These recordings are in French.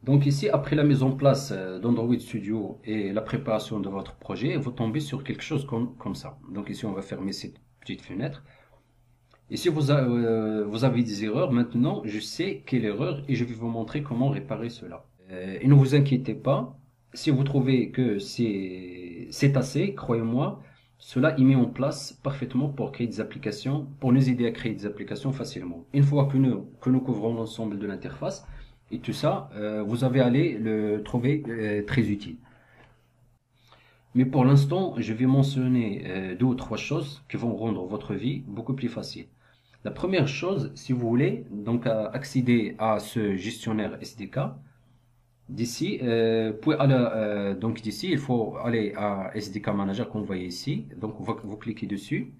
Donc ici, après la mise en place d'Android Studio et la préparation de votre projet, vous tombez sur quelque chose comme ça. Donc ici, on va fermer cette petite fenêtre. Ici, vous avez des erreurs. Maintenant, je sais quelle erreur et je vais vous montrer comment réparer cela. Et ne vous inquiétez pas, si vous trouvez que c'est assez, croyez-moi, cela est mis en place parfaitement pour créer des applications, pour nous aider à créer des applications facilement. Une fois que nous couvrons l'ensemble de l'interface et tout ça, vous avez allé le trouver très utile. Mais pour l'instant, je vais mentionner deux ou trois choses qui vont rendre votre vie beaucoup plus facile. La première chose, si vous voulez donc accéder à ce gestionnaire SDK, d'ici, donc d'ici, il faut aller à SDK Manager qu'on voit ici. Donc vous cliquez dessus.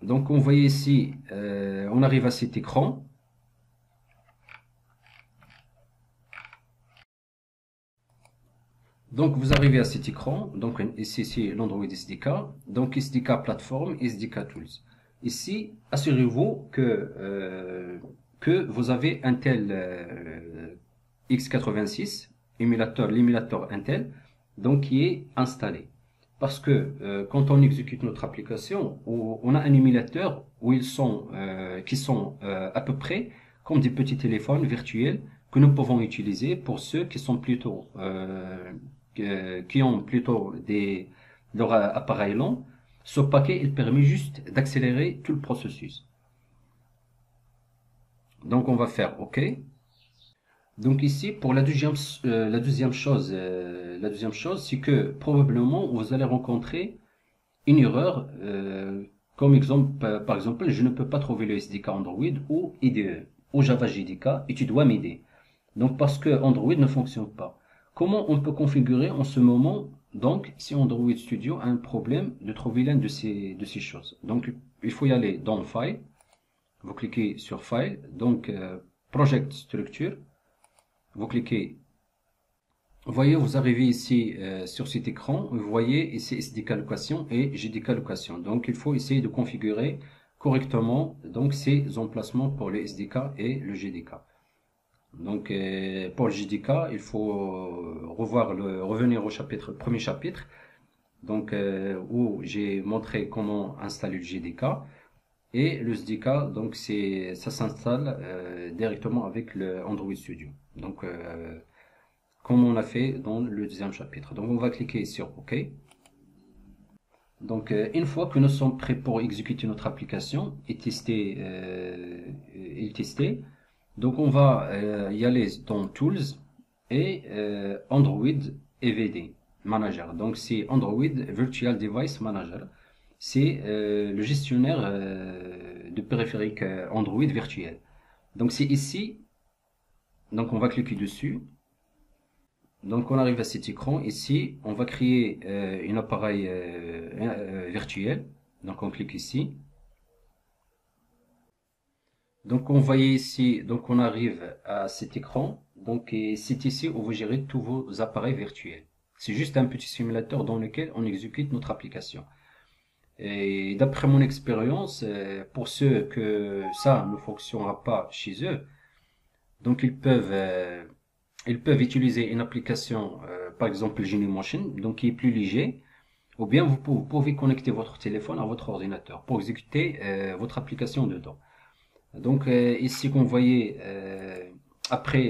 Donc on voit ici, on arrive à cet écran. Donc vous arrivez à cet écran. Donc ici c'est l'Android SDK. Donc SDK Platform, SDK Tools. Ici, assurez-vous que vous avez Intel x86, l'émulateur Intel, donc qui est installé. Parce que quand on exécute notre application, on a un émulateur où qui sont à peu près comme des petits téléphones virtuels que nous pouvons utiliser pour ceux qui sont plutôt qui ont plutôt leur appareil lent. Ce paquet, il permet juste d'accélérer tout le processus. Donc on va faire OK. Donc ici, pour la deuxième chose, c'est que probablement vous allez rencontrer une erreur, comme exemple, par exemple, je ne peux pas trouver le SDK Android ou IDE ou Java JDK et tu dois m'aider. Donc parce que Android ne fonctionne pas. Comment on peut configurer en ce moment, donc, si Android Studio a un problème de trouver l'une de ces choses. Donc il faut y aller dans File, vous cliquez sur File, donc Project Structure. Vous cliquez, vous voyez, vous arrivez ici sur cet écran, vous voyez ici SDK location et JDK location. Donc il faut essayer de configurer correctement donc ces emplacements pour le SDK et le JDK. Donc pour le JDK, il faut revenir au premier chapitre, donc où j'ai montré comment installer le JDK. Et le SDK, donc ça s'installe directement avec le Android Studio. Donc comme on a fait dans le deuxième chapitre. Donc on va cliquer sur OK. Donc une fois que nous sommes prêts pour exécuter notre application et tester, donc on va y aller dans Tools et Android EVD Manager. Donc c'est Android Virtual Device Manager. C'est le gestionnaire de périphériques Android virtuel. Donc c'est ici. Donc on va cliquer dessus. Donc on arrive à cet écran. Ici, on va créer un appareil virtuel. Donc on clique ici. Donc on voit ici, donc on arrive à cet écran. Donc c'est ici où vous gérez tous vos appareils virtuels. C'est juste un petit simulateur dans lequel on exécute notre application. Et d'après mon expérience, pour ceux que ça ne fonctionnera pas chez eux, donc ils peuvent utiliser une application, par exemple Genymotion, donc qui est plus léger, ou bien vous pouvez connecter votre téléphone à votre ordinateur pour exécuter votre application dedans. Donc ici, comme vous voyez, après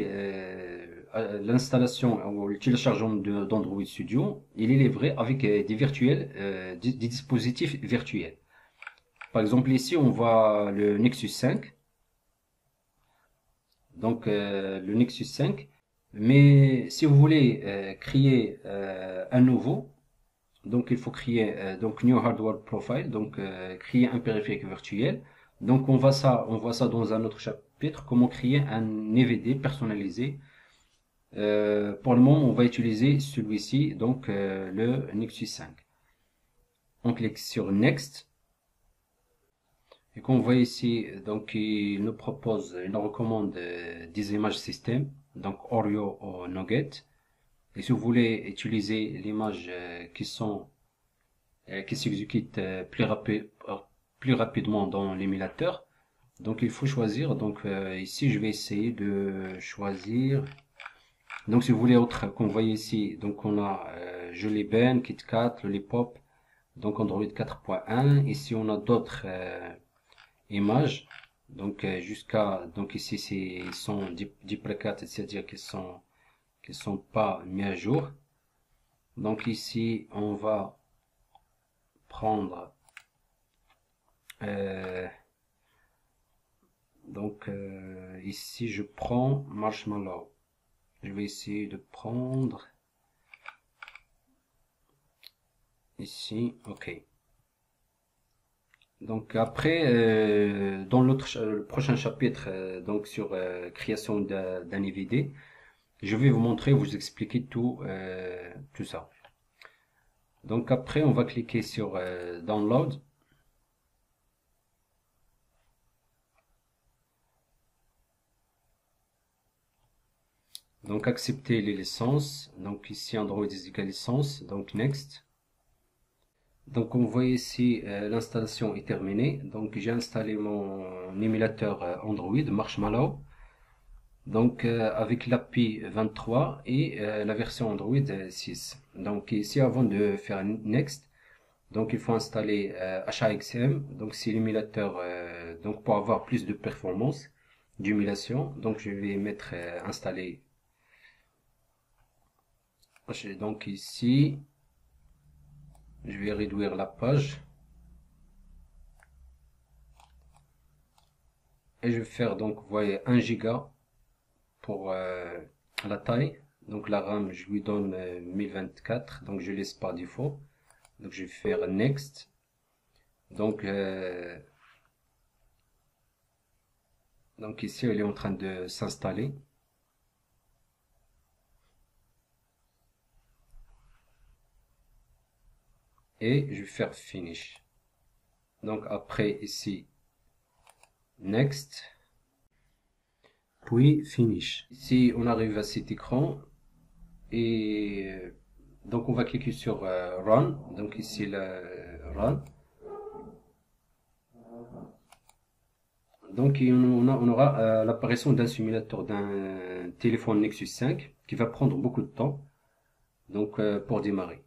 l'installation ou le téléchargement d'Android Studio, il est livré avec des dispositifs virtuels. Par exemple, ici, on voit le Nexus 5. Donc, le Nexus 5. Mais si vous voulez créer un nouveau, donc il faut créer donc New Hardware Profile, donc créer un périphérique virtuel. Donc on voit ça dans un autre chapitre, comment créer un EVD personnalisé. Pour le moment, on va utiliser celui-ci, donc le Nexus 5. On clique sur Next. Et comme vous voyez ici, donc il nous recommande des images système, donc Oreo ou Nougat. Et si vous voulez utiliser l'image qui s'exécute plus rapidement dans l'émulateur, Donc il faut choisir. Donc ici je vais essayer de choisir. Donc si vous voulez autre, comme vous voyez ici, donc on a Joli Ben, KitKat, Lollipop, donc Android 4.1. Ici on a d'autres images. Donc donc ici ils sont deprecated, c'est-à-dire qu'ils sont pas mis à jour. Donc ici on va prendre ici je prends Marshmallow. Je vais essayer de prendre ici, ok. Donc après, dans le prochain chapitre, donc sur création d'un EVD, je vais vous montrer, vous expliquer tout ça. Donc après, on va cliquer sur Download. Donc accepter les licences. Donc ici Android is égal licence. Donc Next. Donc comme vous voyez ici, l'installation est terminée. Donc j'ai installé mon émulateur Android Marshmallow. Donc avec l'API 23 et la version Android 6. Donc ici avant de faire Next, donc il faut installer HAXM. Donc c'est l'émulateur donc pour avoir plus de performance d'émulation. Donc je vais mettre installer. Donc ici je vais réduire la page et je vais faire donc vous voyez 1 giga pour la taille. Donc la RAM je lui donne 1024, donc je laisse par défaut. Donc je vais faire Next. Donc ici elle est en train de s'installer. Et je vais faire Finish. Donc après ici Next. Puis Finish. Ici on arrive à cet écran. Et donc on va cliquer sur Run. Donc ici la Run. Donc on aura l'apparition d'un simulateur d'un téléphone Nexus 5 qui va prendre beaucoup de temps donc pour démarrer.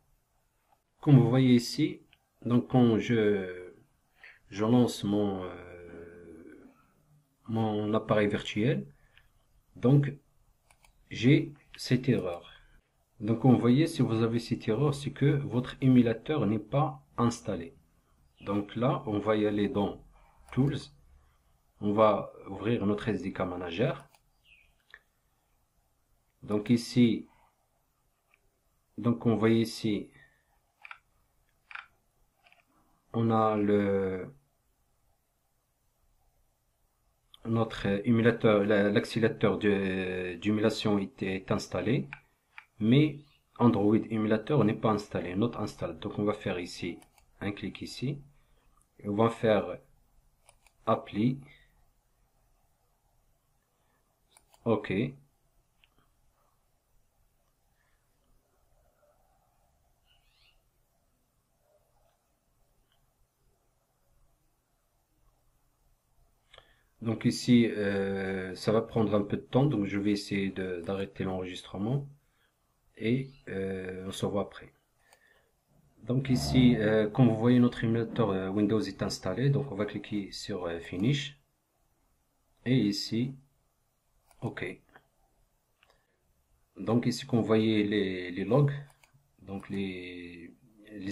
Comme vous voyez ici, donc quand je lance mon appareil virtuel, donc j'ai cette erreur. Donc comme vous voyez, si vous avez cette erreur, c'est que votre émulateur n'est pas installé. Donc là, on va y aller dans Tools. On va ouvrir notre SDK Manager. Donc ici, donc on voit ici, on a notre émulateur, l'accélérateur d'émulation est installé, mais Android émulateur n'est pas installé, not installed. Donc on va faire ici un clic ici, et on va faire Apply, OK. Donc ici, ça va prendre un peu de temps, donc je vais essayer d'arrêter l'enregistrement et on se voit après. Donc ici, comme vous voyez, notre émulateur Windows est installé, donc on va cliquer sur Finish et ici, OK. Donc ici, comme vous voyez les logs, donc les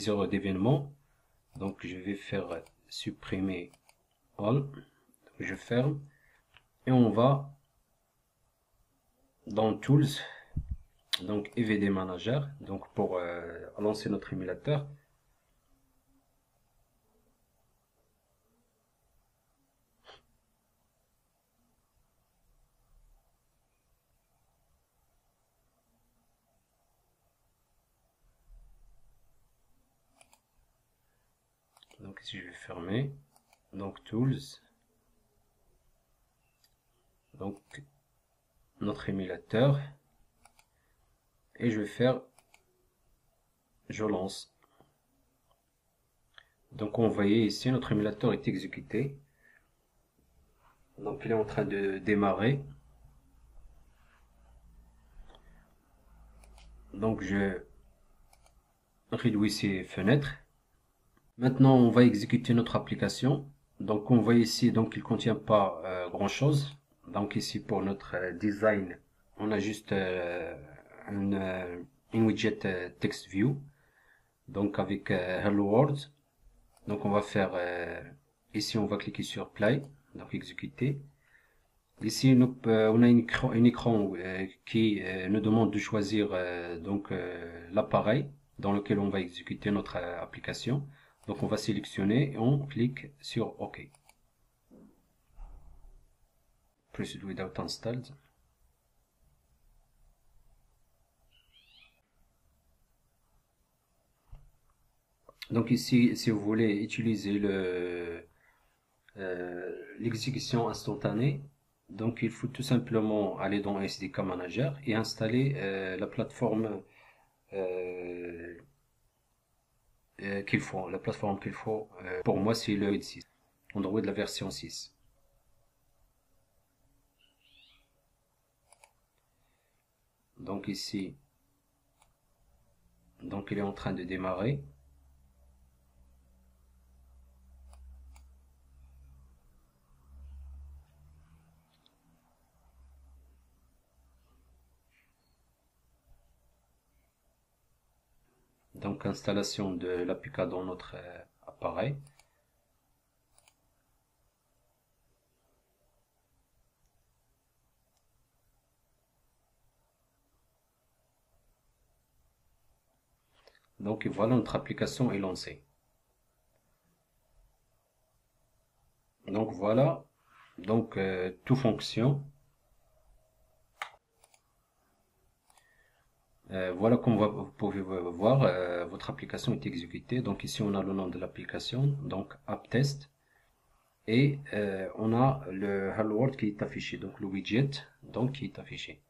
erreurs d'événements, donc je vais faire supprimer all, je ferme et on va dans Tools, donc EVD Manager, donc pour lancer notre émulateur. Donc ici je vais fermer, donc Tools, donc notre émulateur, et je vais faire je lance. Donc on voyait ici notre émulateur est exécuté. Donc il est en train de démarrer. Donc je réduis ces fenêtres. Maintenant on va exécuter notre application. Donc on voit ici, donc il contient pas grand chose. Donc ici pour notre design, on a juste une widget text view. Donc avec Hello World. Donc on va faire ici on va cliquer sur play, donc exécuter. Ici on a un écran qui nous demande de choisir l'appareil dans lequel on va exécuter notre application. Donc on va sélectionner et on clique sur OK. Proceed without installed. Donc ici, si vous voulez utiliser l'exécution instantanée, donc il faut tout simplement aller dans SDK Manager et installer la plateforme qu'il faut. La plateforme qu'il faut, pour moi, c'est le 6, Android de la version 6. Donc ici, donc il est en train de démarrer. Donc installation de l'APK dans notre appareil. Donc voilà, notre application est lancée. Donc voilà, donc tout fonctionne. Voilà comme vous pouvez voir, votre application est exécutée. Donc ici on a le nom de l'application, donc AppTest. Et on a le Hello World qui est affiché, donc le widget donc qui est affiché.